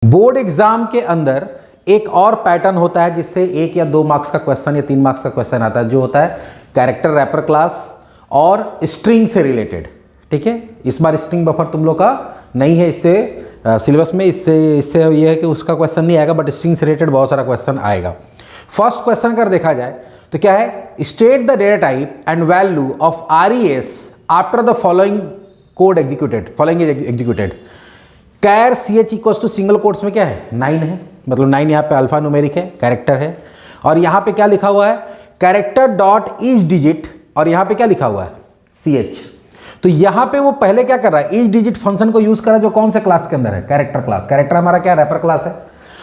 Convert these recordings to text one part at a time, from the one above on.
Board exam के अंदर एक और पैटर्न होता है जिससे 1 या 2 मार्क्स का क्वेश्चन या 3 मार्क्स का क्वेश्चन आता है, जो होता है कैरेक्टर रैपर क्लास और स्ट्रिंग से रिलेटेड। ठीक है, इस बार स्ट्रिंग बफर तुम लोग का नहीं है इससे सिलेबस में, इससे ये है कि उसका क्वेश्चन नहीं आएगा, बट स्ट्रिंग से रिलेटेड बहुत सारा क्वेश्चन आएगा। फर्स्ट क्वेश्चन अगर देखा जाए तो क्या है, state the data type and value of RES after the following code executed. Char CH equal to single quotes में क्या है 9 है, मतलब 9 यहाँ पे अल्फा न्यूमेरिक है, कैरेक्टर है, और यहाँ पे क्या लिखा हुआ है कैरेक्टर डॉट ईच डिजिट, और यहाँ पे क्या लिखा हुआ है CH। तो यहाँ पे वो पहले क्या कर रहा है, ईच डिजिट फंक्शन को यूज कर रहा है जो कौन से क्लास के अंदर है, कैरेक्टर क्लास। कैरेक्टर हमारा क्या रैपर क्लास है,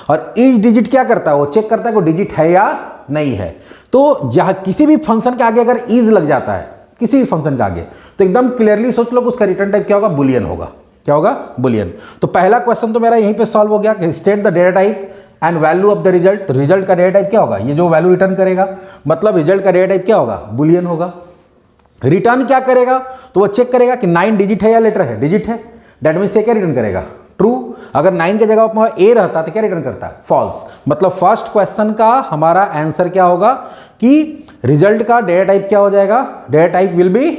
और ईच डिजिट क्या करता है, वो चेक करता है कि डिजिट है या नहीं है। तो जहाँ किसी भी फंक्शन के आगे अगर ईज लग जाता है, किसी भी फंक्शन के आगे, तो एकदम क्लियरली सोच लो उसका रिटर्न टाइप क्या होगा, बुलियन होगा। क्या होगा, बुलियन। तो पहला क्वेश्चन तो मेरा यहीं पे सॉल्व हो गया कि state the data type and value of the result. तो रिजल्ट का डेटा टाइप क्या होगा, ये जो वैल्यू रिटर्न करेगा, मतलब रिजल्ट का डेटा टाइप क्या होगा, बुलियन होगा। रिटर्न क्या करेगा, तो वो चेक करेगा कि 9 डिजिट है या लेटर है, डिजिट है, डेट मीन्स ये क्या रिटर्न करेगा, ट्रू। अगर 9 की जगह ए रहता तो क्या रिटर्न करता है, फॉल्स। मतलब फर्स्ट क्वेश्चन का हमारा आंसर क्या होगा कि रिजल्ट का डेटा टाइप क्या हो जाएगा, data type will be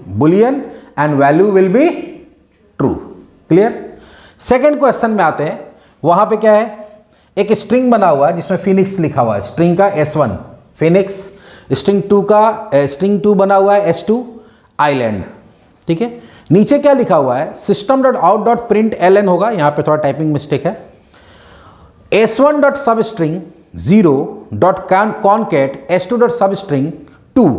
Boolean and value will be true. Clear. Second question में आते हैं, वहां पे क्या है, एक स्ट्रिंग बना हुआ है जिसमें फिनिक्स लिखा हुआ है, स्ट्रिंग का S1 फिनिक्स, स्ट्रिंग 2 का स्ट्रिंग 2 बना हुआ है S2 आइलैंड। ठीक है, नीचे क्या लिखा हुआ है, system dot out dot print LN होगा, यहां पे थोड़ा टाइपिंग मिस्टेक है, S1 dot substring 0 dot concat S2 dot substring 2।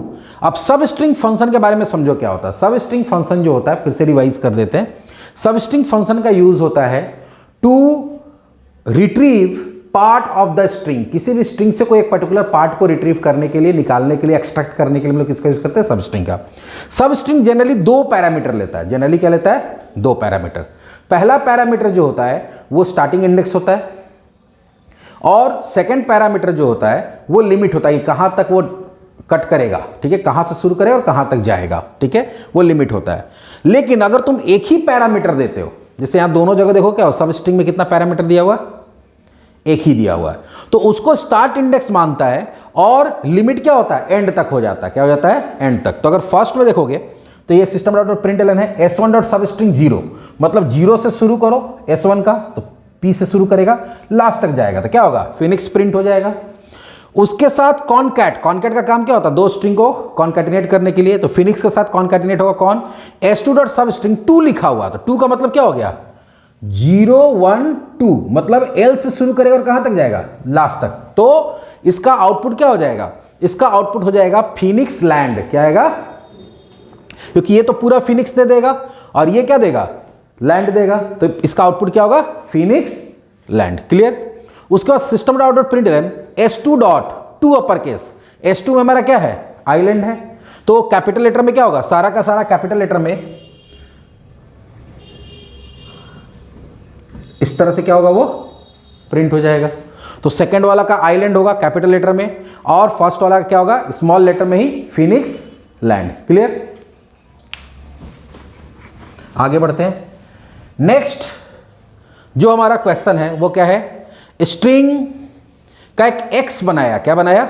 अब सब स्ट्रिंग फंक्शन के बारे में समझो क्या होता है। सब स्ट्रिंग फंक्शन जो होता है, फिर से रिवाइज कर देते हैं। सब स्ट्रिंग फंक्शन का यूज होता है to retrieve part of the string. किसी भी स्ट्रिंग से कोई एक पर्टिकुलर पार्ट को रिट्रीव करने के लिए, निकालने के लिए, एक्सट्रैक्ट करने के लिए हम लोग किसका यूज करते हैं, सब स्ट्रिंग का। सब स्ट्रिंग जनरली 2 पैरामीटर लेता है, जनरली क्या लेता है, 2 पैरामीटर। पहला पैरामीटर जो होता है वो स्टार्टिंग इंडेक्स होता है, और सेकेंड पैरामीटर जो होता है वो लिमिट होता है कि कहां तक वो कट करेगा। ठीक है, कहां से शुरू करेगा और कहां तक जाएगा। ठीक है, वो लिमिट होता है। लेकिन अगर तुम एक ही पैरामीटर देते हो, जैसे यहां दोनों जगह देखो क्या हो, सब स्ट्रिंग में कितना पैरामीटर दिया हुआ है, एक ही दिया हुआ है, तो उसको स्टार्ट इंडेक्स मानता है, और लिमिट क्या होता है, एंड तक हो जाता है। क्या हो जाता है, एंड तक। तो अगर फर्स्ट में देखोगे तो ये सिस्टम डॉट प्रिंट एलन है, S1 डॉट सब स्ट्रिंग 0, मतलब 0 से शुरू करो S1 का, तो P से शुरू करेगा, लास्ट तक जाएगा, तो क्या होगा, फिनिक्स प्रिंट हो जाएगा। उसके साथ कॉनकैट का काम क्या होता है, 2 स्ट्रिंग को कॉन्कैटिनेट करने के लिए, तो फिनिक्स के साथ कॉन्कैटिनेट होगा कौन, S2 डॉट सब स्ट्रिंग 2 लिखा हुआ, तो 2 का मतलब क्या हो गया, 0 1 2, मतलब L से शुरू करेगा और कहां तक जाएगा, लास्ट तक। तो इसका आउटपुट क्या हो जाएगा, इसका आउटपुट हो जाएगा फिनिक्स लैंड। क्या आएगा, क्योंकि ये तो पूरा फिनिक्स दे देगा और ये क्या देगा, लैंड देगा, तो इसका आउटपुट क्या होगा, फिनिक्स लैंड। क्लियर। उसके बाद system dot out println S2 dot 2 upper case, S2 में हमारा क्या है, आइलैंड है, तो कैपिटल लेटर में क्या होगा, सारा का सारा कैपिटल लेटर में इस तरह से क्या होगा, वो प्रिंट हो जाएगा। तो सेकंड वाला का आइलैंड होगा कैपिटल लेटर में, और फर्स्ट वाला का क्या होगा, स्मॉल लेटर में ही, फिनिक्स लैंड। क्लियर। आगे बढ़ते हैं। नेक्स्ट जो हमारा क्वेश्चन है वो क्या है, स्ट्रिंग का एक X बनाया, क्या बनाया,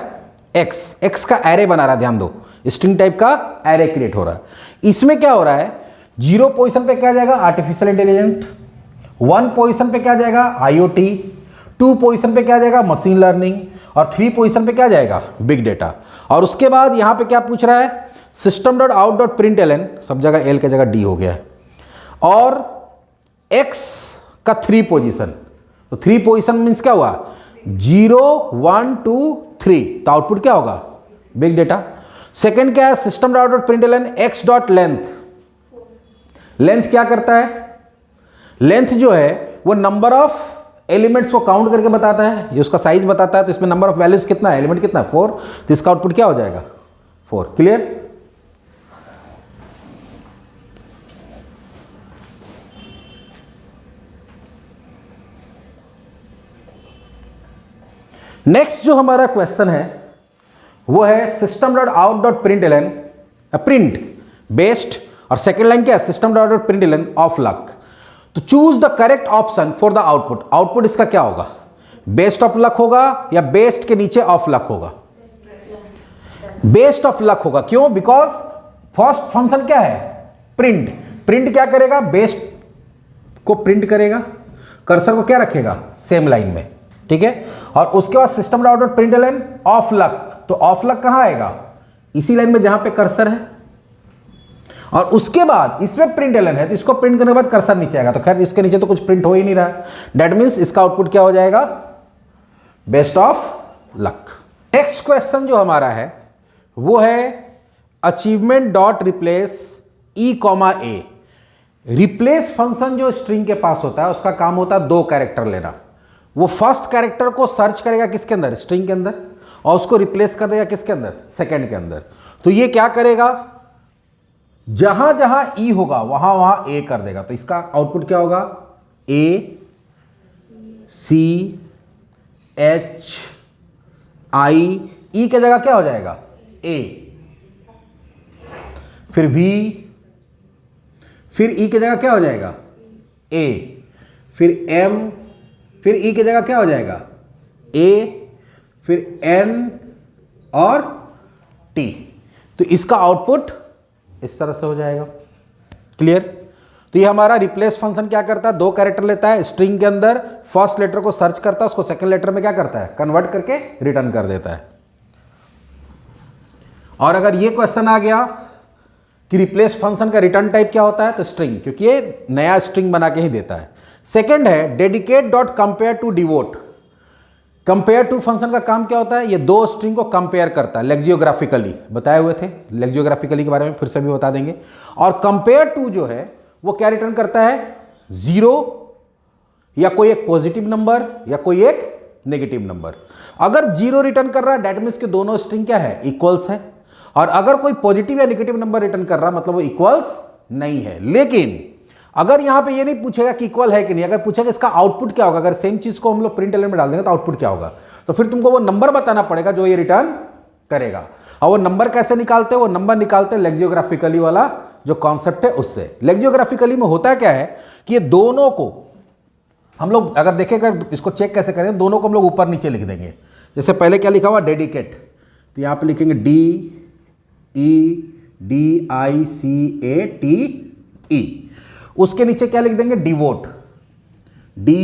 X का एरे बना रहा है, ध्यान दो, स्ट्रिंग टाइप का एरे क्रिएट हो रहा है। इसमें क्या हो रहा है, 0 पोजीशन पे क्या जाएगा, आर्टिफिशियल इंटेलिजेंस, 1 पोजीशन पे क्या जाएगा, IoT, 2 पोजीशन पे क्या जाएगा, मशीन लर्निंग, और 3 पोजीशन पे क्या जाएगा, बिग डेटा। और उसके बाद यहां पे क्या पूछ रहा है, system dot out dot println, सब जगह L की जगह D हो गया है, और X का 3 पोजीशन, तो 3 पोजीशन मीन्स क्या हुआ, 0 1 2 3, तो आउटपुट क्या होगा, बिग डेटा। सेकंड क्या है, system dot println X dot length, length क्या करता है, लेंथ जो है वो नंबर ऑफ एलिमेंट्स को काउंट करके बताता है, ये उसका साइज बताता है, तो इसमें नंबर ऑफ वैल्यूज कितना है, एलिमेंट कितना है, 4, तो इसका आउटपुट क्या हो जाएगा, 4। क्लियर। नेक्स्ट जो हमारा क्वेश्चन है वो है system dot out dot println print based, और सेकेंड लाइन क्या है, system dot println of luck. तो choose the correct option for the output. Output इसका क्या होगा? बेस्ट ऑफ लक होगा या बेस्ट के नीचे ऑफ लक होगा? बेस्ट ऑफ लक होगा। क्यों? बिकॉज फर्स्ट फंक्शन क्या है? प्रिंट। प्रिंट क्या करेगा? बेस्ट को प्रिंट करेगा, कर्सर को क्या रखेगा? सेम लाइन में, ठीक है। और उसके बाद system dot out println of luck, तो ऑफ लक कहां आएगा? इसी लाइन में जहां पे कर्सर है। और उसके बाद इसमें प्रिंटलन है, तो इसको प्रिंट करने के बाद कर्सर नीचे आएगा, तो खैर इसके नीचे तो कुछ प्रिंट हो ही नहीं रहा है। दैट मीन्स इसका आउटपुट क्या हो जाएगा? Best of luck. Next question जो हमारा है वो है अचीवमेंट डॉट रिप्लेस ई कॉमा ए। रिप्लेस फंक्शन जो स्ट्रिंग के पास होता है उसका काम होता है दो कैरेक्टर लेना। वो फर्स्ट कैरेक्टर को सर्च करेगा किसके अंदर? स्ट्रिंग के अंदर, और उसको रिप्लेस कर देगा किसके अंदर? सेकंड के अंदर। तो ये क्या करेगा? जहां जहां ई होगा वहां वहां ए कर देगा। तो इसका आउटपुट क्या होगा? ए सी एच आई, ई की जगह क्या हो जाएगा? ए, फिर वी, फिर ई की जगह क्या हो जाएगा? ए, फिर एम, फिर ई की जगह क्या हो जाएगा? ए, फिर एन और टी। तो इसका आउटपुट इस तरह से हो जाएगा। क्लियर? तो ये हमारा रिप्लेस फंक्शन क्या करता है? दो कैरेक्टर लेता है स्ट्रिंग के अंदर, फर्स्ट लेटर को सर्च करता है, उसको सेकंड लेटर में क्या करता है? कन्वर्ट करके रिटर्न कर देता है। और अगर ये क्वेश्चन आ गया कि रिप्लेस फंक्शन का रिटर्न टाइप क्या होता है, तो स्ट्रिंग, क्योंकि ये नया स्ट्रिंग बना के ही देता है। सेकंड है dedicate dot compare to devote. Compare to function का काम क्या होता है? ये दो स्ट्रिंग को कंपेयर करता है लेक्सियोग्राफिकली, बताए हुए थे लेक्सियोग्राफिकली के बारे में, फिर से भी बता देंगे। और कंपेयर टू जो है वो क्या रिटर्न करता है? जीरो या कोई एक पॉजिटिव नंबर या कोई एक नेगेटिव नंबर। अगर जीरो रिटर्न कर रहा है दैट मीन्स कि दोनों स्ट्रिंग क्या है? इक्वल्स है। और अगर कोई पॉजिटिव या नेगेटिव नंबर रिटर्न कर रहा मतलब वो इक्वल्स नहीं है। लेकिन अगर यहां पे ये नहीं पूछेगा कि इक्वल है कि नहीं, अगर पूछेगा इसका आउटपुट क्या होगा, अगर सेम चीज को हम लोग प्रिंट एलिमेंट में डाल देंगे तो आउटपुट क्या होगा, तो फिर तुमको वो नंबर बताना पड़ेगा जो ये रिटर्न करेगा। और वो नंबर कैसे निकालते हैं? वो नंबर निकालते हैं लेक्सियोग्राफिकली वाला जो कॉन्सेप्ट है उससे। लेक्सियोग्राफिकली में होता क्या है कि ये दोनों को हम लोग अगर देखें, अगर इसको चेक कैसे करें, दोनों को हम लोग ऊपर नीचे लिख देंगे। जैसे पहले क्या लिखा हुआ? डेडिकेट, तो यहां पे लिखेंगे D E D I C A T E. उसके नीचे क्या लिख देंगे? Devote, D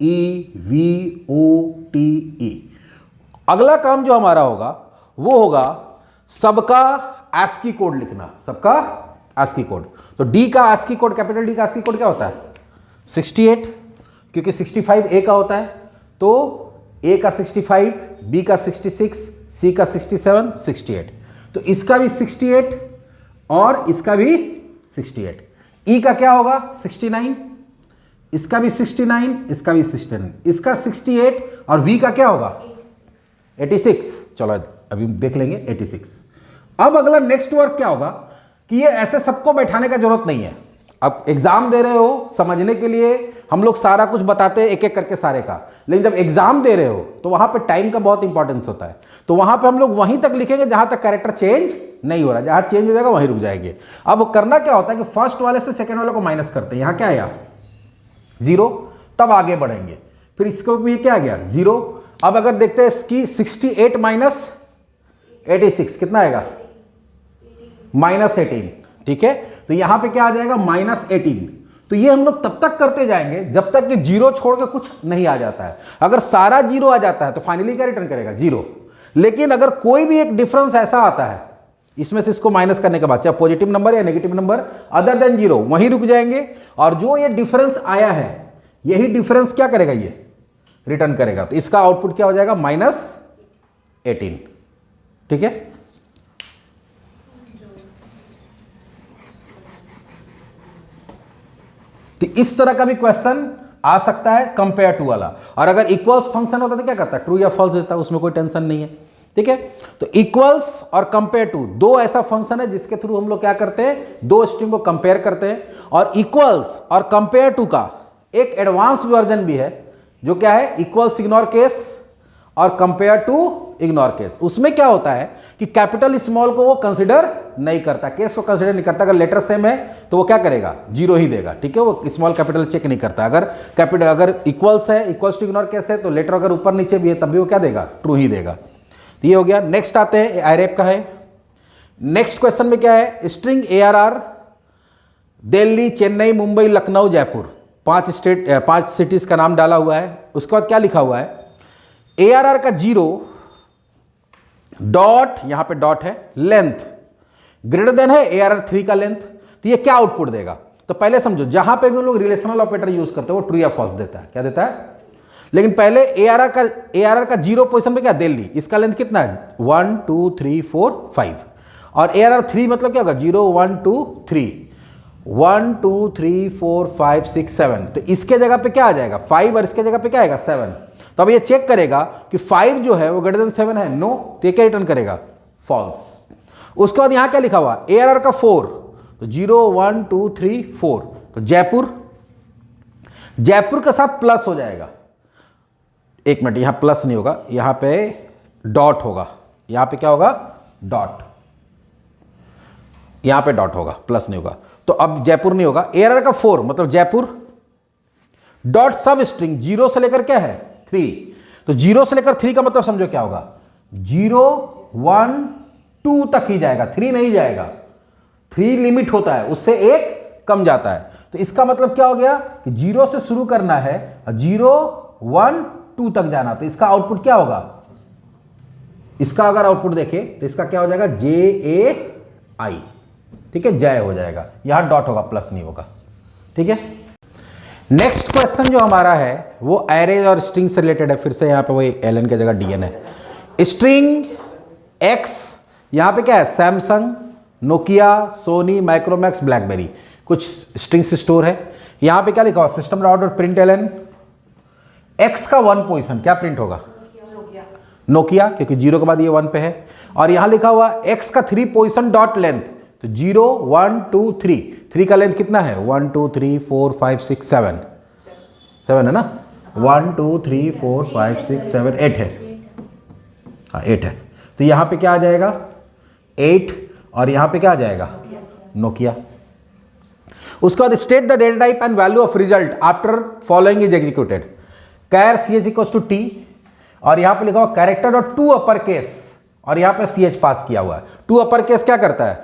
E V O T E. अगला काम जो हमारा होगा वो होगा सबका ASCII कोड लिखना, सबका ASCII कोड। तो डी का ASCII कोड, कैपिटल डी का ASCII कोड क्या होता है? 68, क्योंकि 65 ए का होता है, तो ए का 65, बी का 66, सी का 67, 68। तो इसका भी 68 और इसका भी 68। ई का क्या होगा? 69, इसका भी 69, इसका भी 69, इसका 68 और वी का क्या होगा? 86। चलो अभी देख लेंगे 86। अब अगला नेक्स्ट वर्क क्या होगा कि ये ऐसे सबको बैठाने का जरूरत नहीं है। अब एग्जाम दे रहे हो, समझने के लिए हम लोग सारा कुछ बताते हैं एक एक करके सारे का, लेकिन जब एग्जाम दे रहे हो तो वहां पे टाइम का बहुत इंपॉर्टेंस होता है। तो वहां पे हम लोग वहीं तक लिखेंगे जहां तक कैरेक्टर चेंज नहीं हो रहा, जहां चेंज हो जाएगा वहीं रुक जाएंगे। अब करना क्या होता है कि फर्स्ट वाले से सेकंड वाले को माइनस करते हैं। यहां क्या आया? 0, तब आगे बढ़ेंगे, फिर इसको भी क्या आ गया? 0। अब अगर देखते हैं इसकी 68 माइनस 86 कितना आएगा? -18, ठीक है। तो यहां पे क्या आ जाएगा? -18। तो ये हम लोग तब तक करते जाएंगे जब तक कि 0 छोड़ के कुछ नहीं आ जाता है। अगर सारा 0 आ जाता है तो फाइनली क्या रिटर्न करेगा? 0। लेकिन अगर कोई भी एक डिफरेंस ऐसा आता है इसमें से इसको माइनस करने के बाद, चाहे पॉजिटिव नंबर या नेगेटिव नंबर अदर देन 0, वहीं रुक जाएंगे। और जो ये डिफरेंस आया है यही डिफरेंस क्या करेगा? ये रिटर्न करेगा। तो इसका आउटपुट क्या हो जाएगा? -18, ठीक है। तो इस तरह का भी क्वेश्चन आ सकता है कंपेयर टू वाला। और अगर इक्वल्स फंक्शन होता तो क्या करता है? ट्रू या फॉल्स देता है, उसमें कोई टेंशन नहीं है, ठीक है। तो इक्वल्स और कंपेयर टू दो ऐसा फंक्शन है जिसके थ्रू हम लोग क्या करते हैं? दो स्ट्रिंग को कंपेयर करते हैं। और इक्वल्स और कंपेयर टू का एक एडवांस वर्जन भी है जो क्या है? इक्वल्स इग्नोर केस और कंपेयर टू इग्नोर केस। उसमें क्या होता है कि कैपिटल स्मॉल को वो कंसिडर नहीं करता, केस को कंसिडर नहीं करता। अगर लेटर सेम है तो वो क्या करेगा, जीरो ही देगा, ठीक है। वो स्मॉल कैपिटल चेक नहीं करता। अगर कैपिटल अगर इक्वल्स है, इक्वल्स टू इग्नोर केस है, तो लेटर अगर ऊपर नीचे भी है तब भी वो क्या देगा, ट्रू ही देगा। तो ये हो गया। नेक्स्ट आते हैं, आईरेप का है। नेक्स्ट क्वेश्चन में क्या है, string ARR Delhi, Chennai, Mumbai, Lucknow, Jaipur, 5 cities का नाम डाला हुआ है। उसके बाद क्या लिखा हुआ है, ARR का 0 डॉट, यहां पे डॉट है, लेंथ ग्रेटर देन है ARR 3 का लेंथ। तो ये क्या आउटपुट देगा, तो पहले समझो, जहां पे भी हम लोग रिलेशनल ऑपरेटर यूज करते हैं वो ट्रू या फॉल्स देता है, क्या देता है। लेकिन पहले ARR का 0 पोजिशन पे क्या, दिल्ली, इसका लेंथ कितना है, 1 2 3 4 5, और ARR 3 मतलब क्या होगा, 0 1 2 3, 1 2 3 4 5 6 7, तो इसके जगह पे क्या आ जाएगा 5, और इसके जगह पे क्या आएगा 7। तो अब ये चेक करेगा कि 5 जो है वो ग्रेटर देन 7 है, नो, तो ये क्या रिटर्न करेगा, फॉल्स। उसके बाद यहां क्या लिखा हुआ, ARR का 4, तो 0 1 2 3 4, तो जयपुर के साथ प्लस हो जाएगा। एक मिनट, यहां प्लस नहीं होगा, यहां पे डॉट होगा, यहां पे क्या होगा, डॉट, यहां पे डॉट होगा, प्लस नहीं होगा। तो अब जयपुर नहीं होगा, ARR का 4 मतलब जयपुर डॉट सब स्ट्रिंग 0 से लेकर क्या है 3, तो 0 से लेकर 3 का मतलब समझो क्या होगा, 0 1 2 तक ही जाएगा, 3 नहीं जाएगा। 3 लिमिट होता है, उससे 1 कम जाता है। तो इसका मतलब क्या हो गया कि 0 से शुरू करना है, 0 1 2 तक जाना। तो इसका आउटपुट क्या होगा, इसका अगर आउटपुट देखें तो इसका क्या हो जाएगा, JAI, ठीक है, जय हो जाएगा। यहां डॉट होगा, प्लस नहीं होगा, ठीक है। नेक्स्ट क्वेश्चन जो हमारा है वो एरेज और स्ट्रिंग से रिलेटेड है। फिर से यहां पे वही LN की जगह DN है। स्ट्रिंग X, यहां पे क्या है, Samsung, Nokia, Sony, Micromax, BlackBerry, कुछ स्ट्रिंग्स स्टोर है। यहां पे क्या लिखा हुआ, system dot out print LN, X का 1 पोजिशन क्या प्रिंट होगा, नोकिया, क्योंकि 0 के बाद ये 1 पे है। और यहां लिखा हुआ X का 3 पोजिशन डॉट लेंथ, तो 0 1 2 3 का लेंथ कितना है, 1 2 3 4 5 6 7 है ना, 1 2 3 4 5 6 7 8 है, हाँ 8 है। तो यहां पे क्या आ जाएगा 8, और यहां पे क्या आ जाएगा, नोकिया। उसके बाद state the data type and value of result after following is executed, char CH equals to T, और यहां पे लिखा हुआ कैरेक्टर डॉट 2 अपर केस, और यहां पे CH पास किया हुआ है। 2 अपर केस क्या करता है,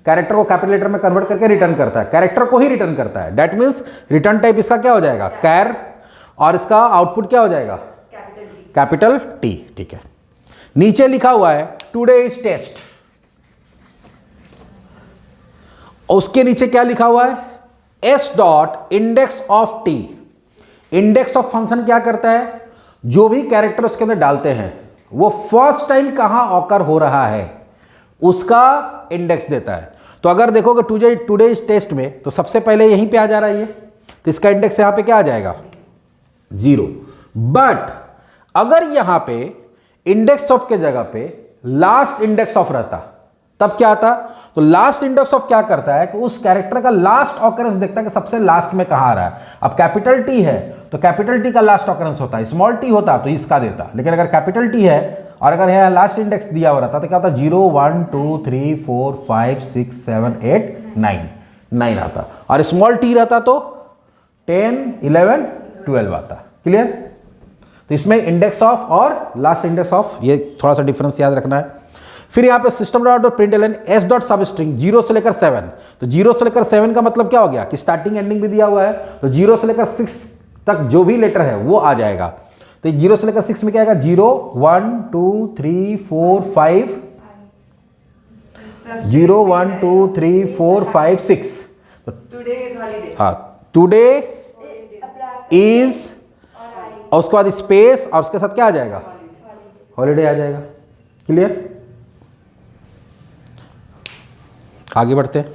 कैरेक्टर को कैपिटल लेटर में कन्वर्ट करके रिटर्न करता है, कैरेक्टर को ही रिटर्न करता है। दैट मींस रिटर्न टाइप इसका क्या हो जाएगा, कैर, और इसका आउटपुट क्या हो जाएगा, कैपिटल T, ठीक है। नीचे लिखा हुआ है टुडे इज टेस्ट, उसके नीचे क्या लिखा हुआ है, S dot index of T। Index of function क्या करता है, जो भी कैरेक्टर उसके अंदर डालते हैं वो फर्स्ट टाइम कहां ऑकर हो रहा है उसका इंडेक्स देता है। तो अगर देखोगे टुडे टेस्ट में, तो सबसे पहले यहीं पे आ जा रहा है ये, तो इसका इंडेक्स यहां पे क्या आ जाएगा, 0। बट अगर यहां पे इंडेक्स ऑफ के जगह पे लास्ट इंडेक्स ऑफ रहता तब क्या आता, तो लास्ट इंडेक्स ऑफ क्या करता है कि उस कैरेक्टर का लास्ट ऑकरेंस देखता है कि सबसे लास्ट में कहां आ रहा है। अब कैपिटल T है तो कैपिटल T का लास्ट ऑकरेंस होता है, स्मॉल t होता तो इसका देता, लेकिन अगर कैपिटल T है और अगर यहाँ लास्ट इंडेक्स दिया हुआ रहता तो क्या होता, 0 1 2 3 4 5 6 7 8 9 आता, और स्मॉल t रहता तो 10 11 12 आता। क्लियर। तो इसमें इंडेक्स ऑफ और लास्ट इंडेक्स ऑफ, ये थोड़ा सा डिफरेंस याद रखना है। फिर यहाँ पे system dot println S dot substring 0 से लेकर 7, तो 0 से लेकर 7 का मतलब क्या हो गया कि स्टार्टिंग एंडिंग भी दिया हुआ है, तो 0 से लेकर 6 तक जो भी लेटर है वो आ जाएगा। तो 0 से लेकर 6 में क्या आएगा, 0 1 2 3 4 5, 0 1 2 3 4 5 6, हाँ टुडे इज, और उसके बाद स्पेस, और उसके साथ क्या आ जाएगा, हॉलीडे आ जाएगा। क्लियर। आगे बढ़ते हैं।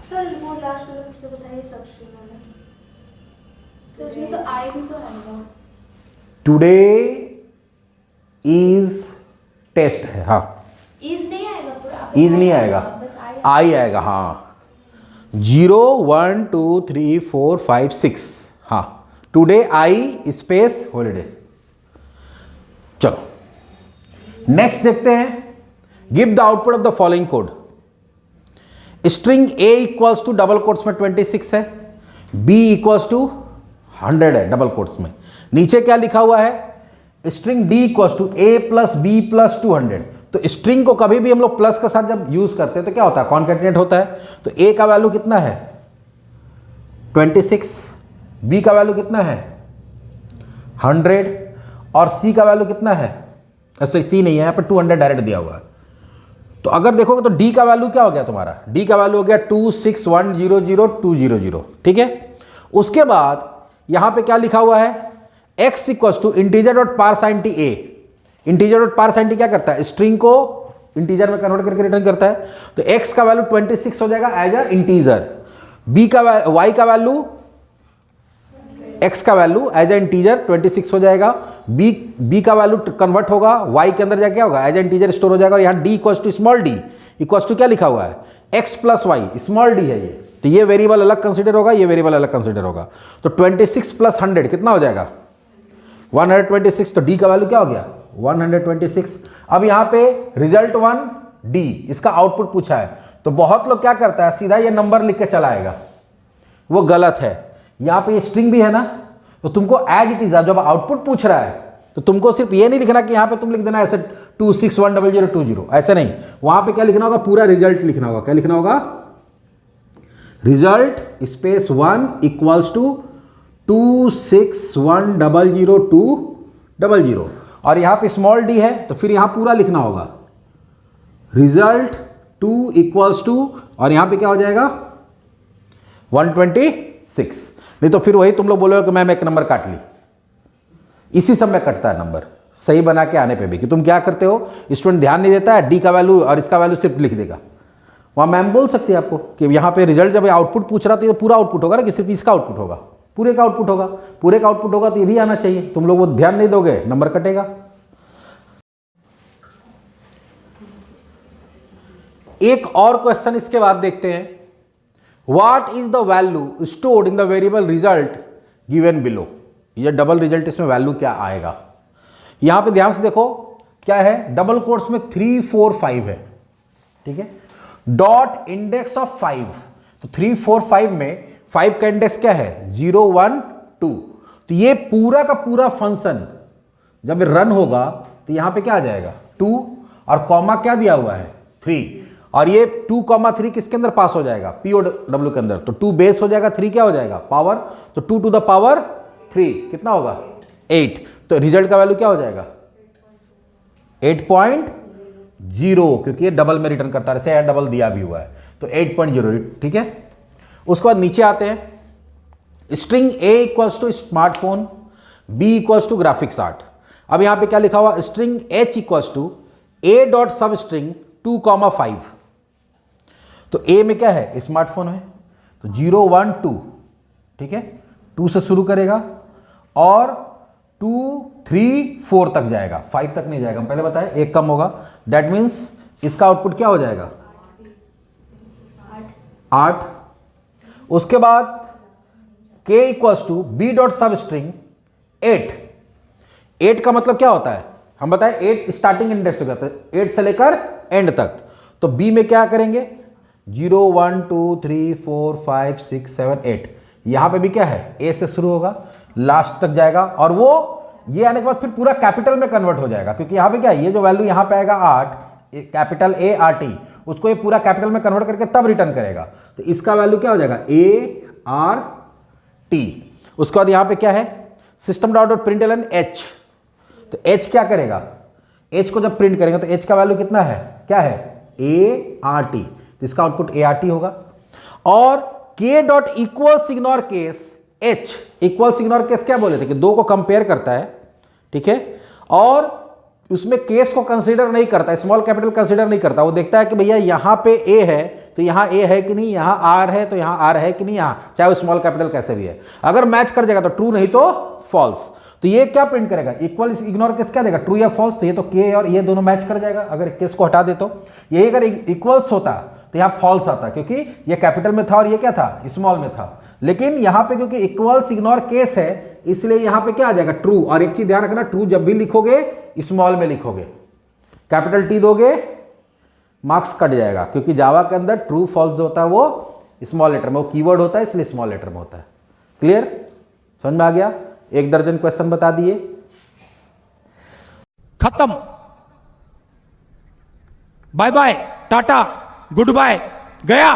सर वो लास्ट वाला फिर से बताइए, सब स्ट्रिंग वाला, तो इसमें तो आई भी तो आएगा, टुडे इज टेस्ट है, हाँ इज नहीं आएगा पूरा, इज नहीं आएगा, आई आएगा, हाँ 0 1 2 3 4 5 6, हाँ टुडे आई स्पेस हॉलीडे, चलो नेक्स्ट देखते हैं, give the output of the following code. String a equals to double quotes में 26 है, बी इक्वल्स टू 100 है डबल कोट्स में। नीचे क्या लिखा हुआ है, string d equals to a plus b plus 200। तो स्ट्रिंग को कभी भी हम लोग प्लस के साथ जब यूज करते हैं तो क्या होता है, कॉन्केटिनेट होता है। तो ए का वैल्यू कितना है 26, बी का वैल्यू कितना है 100 और सी का वैल्यू कितना है, ऐसे सी नहीं है यहाँ पर 200 डायरेक्ट दिया हुआ है। तो अगर देखोगे तो डी का वैल्यू क्या हो गया तुम्हारा, डी का वैल्यू हो गया 26100,200, ठीक है। उसके बाद यहां पे क्या लिखा हुआ है, x equals to integer dot parseint A. Integer dot parseint क्या करता है, स्ट्रिंग को इंटीजर में कन्वर्ट करके रिटर्न करता है। तो x का वैल्यू 26 हो जाएगा एज अ इंटीजर, b का y का वैल्यू x का वैल्यू एज अ इंटीजर 26 हो जाएगा, b का वैल्यू कन्वर्ट होगा y के अंदर जाके क्या होगा, एज अ इंटीजर स्टोर हो जाएगा। और यहाँ d equals to small d equals to क्या लिखा हुआ है, x plus y, small d है ये। तो ये वेरिएबल अलग कंसीडर होगा, ये वेरिएबल अलग कंसीडर होगा। तो 26 प्लस 100 कितना हो जाएगा 126। तो d का वैल्यू क्या हो गया 126। अब यहाँ पे रिजल्ट 1 d, इसका आउटपुट पूछा है। तो बहुत लोग क्या करता है, सीधा ये नंबर लिख के चला आएगा, वो गलत है। यहाँ पे ये स्ट्रिंग भी है ना, तो तुमको एज इट इज जब आउटपुट पूछ रहा है तो तुमको सिर्फ ये नहीं लिखना कि यहाँ पे तुम लिख देना ऐसे 2610020, ऐसे नहीं। वहां पे क्या लिखना होगा, पूरा रिजल्ट लिखना होगा। क्या लिखना होगा, रिजल्ट स्पेस 1 इक्वल्स टू 261000200। और यहाँ पे स्मॉल डी है तो फिर यहाँ पूरा लिखना होगा, रिजल्ट 2 इक्वल्स टू, और यहाँ पे क्या हो जाएगा 126। नहीं तो फिर वही तुम लोग बोलोगे कि मैम एक नंबर काट ली। इसी समय कटता है नंबर, सही बना के आने पे भी। कि तुम क्या करते हो, स्टूडेंट ध्यान नहीं देता है, डी का वैल्यू और इसका वैल्यू सिर्फ लिख देगा। वहाँ मैम बोल सकती है आपको कि यहाँ पे रिजल्ट जब आउटपुट पूछ रहा था, तो पूरा आउटपुट होगा ना, कि सिर्फ इसका आउटपुट होगा, पूरे का आउटपुट होगा। पूरे का आउटपुट होगा तो ये भी आना चाहिए। तुम लोग वो ध्यान नहीं दोगे, नंबर कटेगा। एक और क्वेश्चन इसके बाद देखते हैं, what is the value stored in the variable result given below. ये डबल रिजल्ट, इसमें वैल्यू क्या आएगा। यहां पे ध्यान से देखो क्या है, डबल कोट्स में 3 4 5 है, ठीक है। डॉट इंडेक्स ऑफ 5, तो 3 4 5 में 5 का इंडेक्स क्या है 0 1 2। तो ये पूरा का पूरा फंक्शन जब रन होगा तो यहां पे क्या आ जाएगा 2, और कॉमा क्या दिया हुआ है 3, और ये 2,3 किसके अंदर पास हो जाएगा, POW के अंदर। तो 2 बेस हो जाएगा, 3 क्या हो जाएगा पावर, तो 2 टू द पावर 3 कितना होगा 8। तो रिजल्ट का वैल्यू क्या हो जाएगा 8.0, क्योंकि ये डबल में रिटर्न करता है, ऐसे डबल दिया भी हुआ है। तो 8.0, ठीक है। उसके बाद नीचे आते हैं, string a equals to smartphone, b equals to graphics art. अब यहां पे क्या लिखा हुआ, string h equals to a dot substring 2,5। तो ए में क्या है स्मार्टफोन है, तो 0 1 2, ठीक है, 2 से शुरू करेगा और 2 3 4 तक जाएगा, 5 तक नहीं जाएगा। हम पहले बताए एक कम होगा, दैट मीन्स इसका आउटपुट क्या हो जाएगा 8। उसके बाद k equals to b dot substring 8। 8 का मतलब क्या होता है, हम बताएं 8 स्टार्टिंग इंडेक्स हो जाता है, 8 से लेकर एंड तक। तो b में क्या करेंगे 0 1 2 3 4 5 6 7 8। यहां पे भी क्या है a से शुरू होगा, लास्ट तक जाएगा, और वो ये आने के बाद फिर पूरा कैपिटल में कन्वर्ट हो जाएगा, क्योंकि यहां पे क्या है, ये जो वैल्यू यहां पे आएगा 8, कैपिटल A R T, उसको ये पूरा कैपिटल में कन्वर्ट करके तब रिटर्न करेगा। तो इसका वैल्यू क्या हो जाएगा A R T। उसके बाद यहां पे क्या है सिस्टम डॉट प्रिंटलन H। तो H क्या करेगा, H को जब प्रिंट करेंगे तो H का वैल्यू कितना है, क्या है A R T। तो इसका आउटपुट A R T होगा। और K dot equal ignore case H, equal ignore case क्या बोले थे कि दो को कंपेयर करता है, ठीक है, और उसमें केस को कंसीडर नहीं करता, स्मॉल कैपिटल कंसीडर नहीं करता। वो देखता है कि भैया यहां पे A है तो यहां A है कि नहीं, यहां R है तो यहां R है कि नहीं, यहां चाहे वो स्मॉल कैपिटल कैसे भी है। अगर मैच कर जाएगा तो ट्रू, नहीं तो फॉल्स। तो ये क्या प्रिंट करेगा, इक्वल इग्नोर केस क्या देगा, ट्रू या फॉल्स। तो ये तो K और ये दोनों मैच कर जाएगा अगर केस को हटा दे तो। यही अगर इक्वल्स होता तो यहां फॉल्स आता, क्योंकि ये कैपिटल में था और ये क्या था स्मॉल में था। लेकिन यहां पे क्योंकि इक्वल्स इग्नोर केस है इसलिए यहां पे क्या आ जाएगा ट्रू। और एक चीज ध्यान रखना, ट्रू जब भी लिखोगे स्मॉल में लिखोगे, कैपिटल टी दोगे मार्क्स कट जाएगा, क्योंकि जावा के अंदर ट्रू फॉल्स जो होता है वो स्मॉल लेटर में, वो कीवर्ड होता है इसलिए स्मॉल लेटर में होता है। क्लियर, समझ में आ गया? 1 दर्जन क्वेश्चन बता दिए, खत्म, बाय बाय, टाटा, गुड बाय, गया।